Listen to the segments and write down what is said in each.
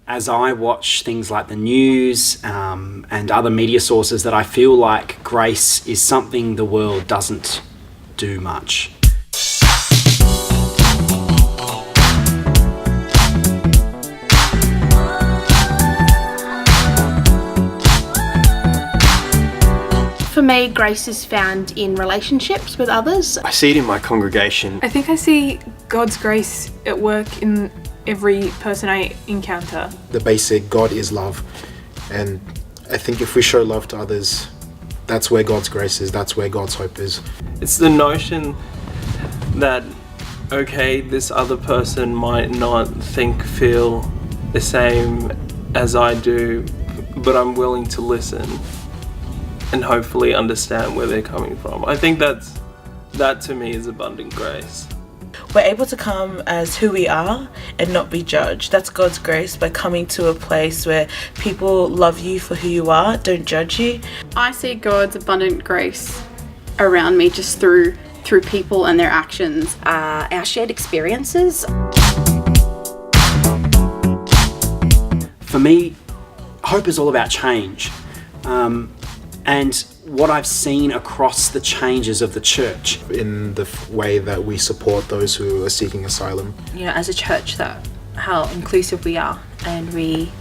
as I watch things like the news and other media sources, that I feel like grace is something the world doesn't do much. For me, grace is found in relationships with others. I see it in my congregation. I think I see God's grace at work in every person I encounter. The basic God is love, and I think if we show love to others, that's where God's grace is, that's where God's hope is. It's the notion that, okay, this other person might not think, feel the same as I do, but I'm willing to listen and hopefully understand where they're coming from. I think that to me is abundant grace. We're able to come as who we are and not be judged. That's God's grace, by coming to a place where people love you for who you are, don't judge you. I see God's abundant grace around me just through people and their actions. Our shared experiences. For me, hope is all about change. And what I've seen across the changes of the church. In the way that we support those who are seeking asylum. You know, as a church, that how inclusive we are, and we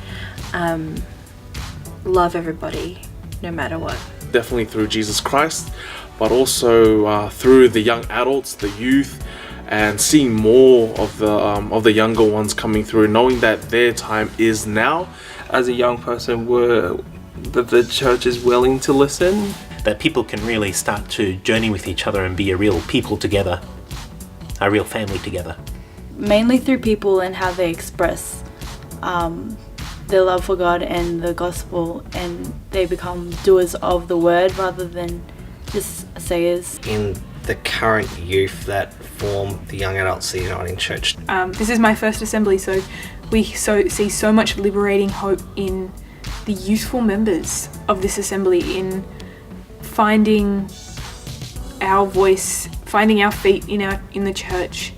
love everybody no matter what. Definitely through Jesus Christ, but also through the young adults, the youth, and seeing more of the younger ones coming through, knowing that their time is now. As a young person, that the church is willing to listen. That people can really start to journey with each other and be a real people together, a real family together. Mainly through people and how they express their love for God and the gospel, and they become doers of the word rather than just sayers. In the current youth that form the Young Adults Uniting Church. This is my first assembly, so we see so much liberating hope in the youthful members of this assembly, in finding our voice, finding our feet in the church,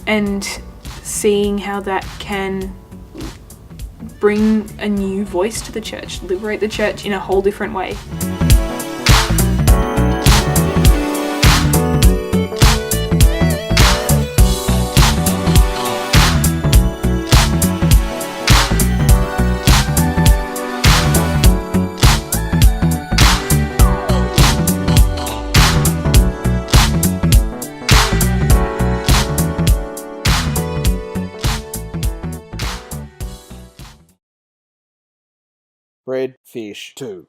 and seeing how that can bring a new voice to the church, liberate the church in a whole different way. Bread, fish, 2.